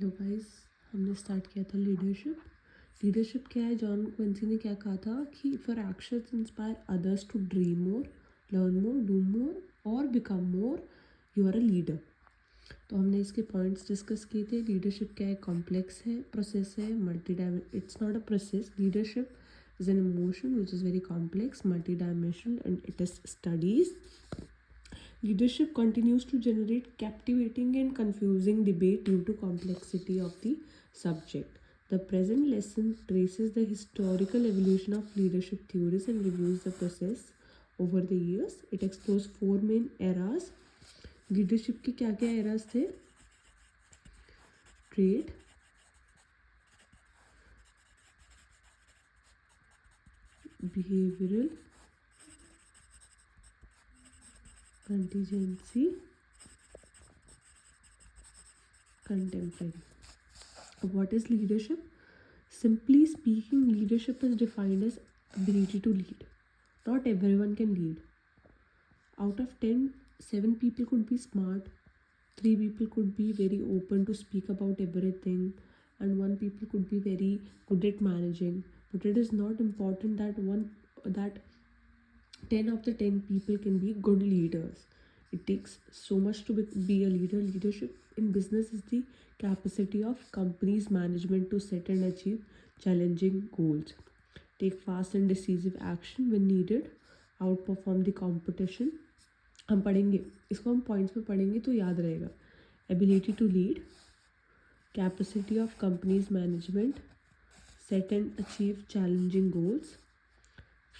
लो guys, हमने start किया था लीडरशिप क्या है? जॉन क्विंसी ने क्या कहा था कि for actions inspire others to dream more, learn more, do more और become more, you are a leader. तो हमने इसके पॉइंट्स डिस्कस किए थे। लीडरशिप क्या है? कॉम्प्लेक्स है, प्रोसेस है, multi dimension. It's not a process. Leadership is an emotion which is very complex, multi dimensional and it is studies. Leadership continues to generate captivating and confusing debate due to complexity of the subject. The present lesson traces the historical evolution of leadership theories and reviews the process over the years. It explores four main eras. Leadership के क्या क्या eras थे? Trait, behavioral, contingency, contemporary. What is leadership? Simply speaking, leadership is defined as ability to lead. Not everyone can lead. Out of 10, 7 people could be smart, 3 people could be very open to speak about everything, and 1 people could be very good at managing. But it is not important that 10 of the 10 people can be good leaders. It takes so much to be a leader. Leadership in business is the capacity of companies management to set and achieve challenging goals, take fast and decisive action when needed, outperform the competition. हम पढ़ेंगे इसको, हम points में पढ़ेंगे तो याद रहेगा. Ability to lead, capacity of companies management, set and achieve challenging goals,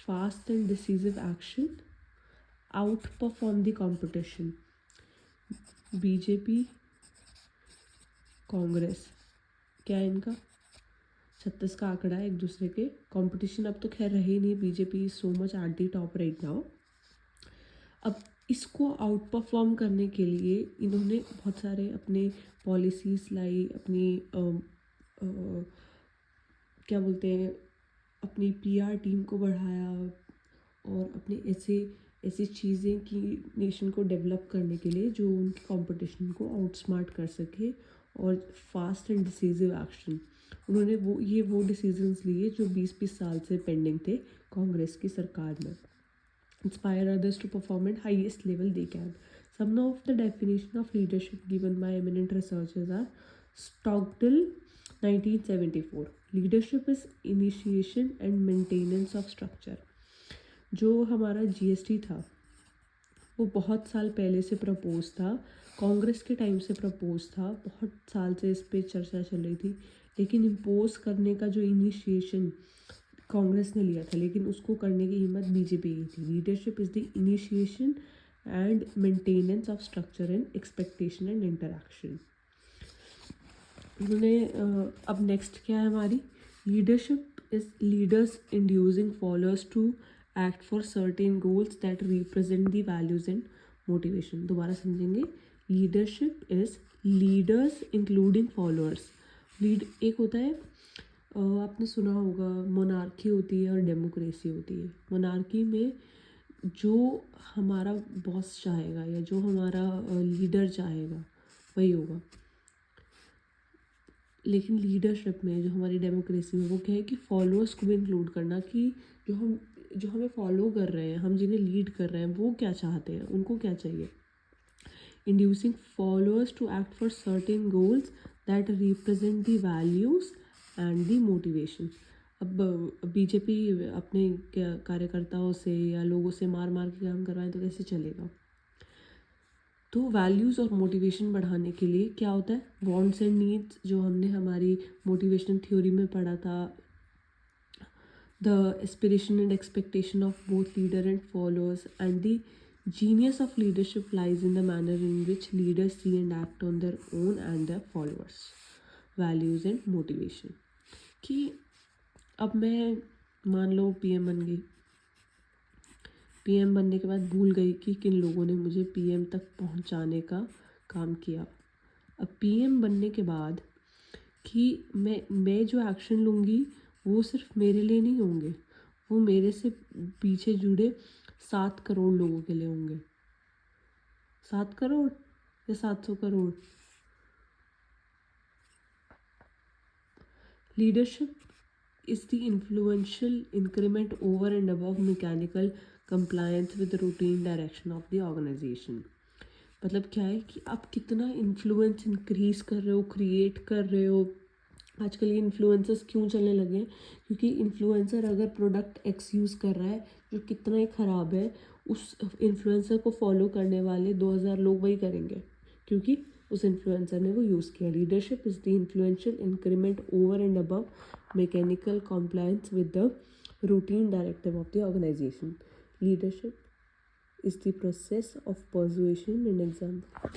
fast and decisive action, outperform the competition. BJP, Congress, क्या है इनका? 36 का आंकड़ा है एक दूसरे के. कंपटीशन अब तो खैर रही नहीं. BJP is so much at the top right now. अब इसको आउट परफॉर्म करने के लिए इन्होंने बहुत सारे अपने पॉलिसीज़ लाई, अपनी क्या बोलते हैं, अपनी पीआर टीम को बढ़ाया और अपने ऐसी चीज़ें की नेशन को डेवलप करने के लिए जो उनके कंपटीशन को आउटस्मार्ट कर सके. और फास्ट एंड डिसीजिव एक्शन, उन्होंने वो डिसीजंस लिए जो 20-20 साल से पेंडिंग थे कांग्रेस की सरकार में. Inspire others to perform at highest level they can. Some of the definition of leadership given by eminent researchers are: Stockdale, 1974. Leadership is initiation and maintenance of structure. जो हमारा GST था वो बहुत साल पहले से प्रपोज था, कांग्रेस के टाइम से प्रपोज था, बहुत साल से इस पर चर्चा चल रही थी. लेकिन इम्पोज करने का जो इनिशिएशन कांग्रेस ने लिया था, लेकिन उसको करने की हिम्मत बीजेपी की थी. Leadership is the initiation and maintenance of structure and expectation and interaction. उन्होंने अब नेक्स्ट क्या है हमारी? Leadership is leaders inducing followers to act for certain goals that represent the values and motivation. दोबारा समझेंगे. Leadership is leaders including followers. Lead एक होता है, आपने सुना होगा, मोनार्की होती है और डेमोक्रेसी होती है. मोनार्की में जो हमारा बॉस चाहेगा या जो हमारा लीडर चाहेगा वही होगा. लेकिन लीडरशिप में, जो हमारी डेमोक्रेसी में, वो क्या है कि फॉलोअर्स को भी इंक्लूड करना, कि जो हमें फॉलो कर रहे हैं, हम जिन्हें लीड कर रहे हैं, वो क्या चाहते हैं, उनको क्या चाहिए. Inducing followers to act for certain goals that represent the values and the motivation. अब बीजेपी अपने कार्यकर्ताओं से या लोगों से मार के काम करवाएं तो कैसे चलेगा. तो वैल्यूज़ और मोटिवेशन बढ़ाने के लिए क्या होता है? वांट्स एंड नीड्स, जो हमने हमारी मोटिवेशन थ्योरी में पढ़ा था. The aspiration and expectation of both leader and followers and the genius of leadership lies in the manner in which leaders see and act on their own and their followers. Values and motivation. कि अब मैं मान लो PM बन गई. PM बनने के बाद भूल गई कि किन लोगों ने मुझे पीएम तक पहुंचाने का काम किया. अब पीएम बनने के बाद कि मैं जो एक्शन लूँगी वो सिर्फ मेरे लिए नहीं होंगे, वो मेरे से पीछे जुड़े 7 करोड़ लोगों के लिए होंगे. 7 करोड़ या 700 crore? Leadership is the influential increment over and above mechanical compliance with the routine direction of the organization. मतलब क्या है कि आप कितना इन्फ्लुएंस इंक्रीज कर रहे हो, क्रिएट कर रहे हो. आजकल ये इन्फ्लुएंसर्स क्यों चलने लगे हैं? क्योंकि इन्फ्लुएंसर अगर प्रोडक्ट एक्स यूज़ कर रहा है जो कितना ही ख़राब है, उस इन्फ्लुएंसर को फॉलो करने वाले 2000 लोग वही करेंगे क्योंकि उस इन्फ्लुएंसर ने वो यूज़ किया. Leadership is the influential increment over and above mechanical compliance with the routine directive of the organisation. Leadership is the process of persuasion and example.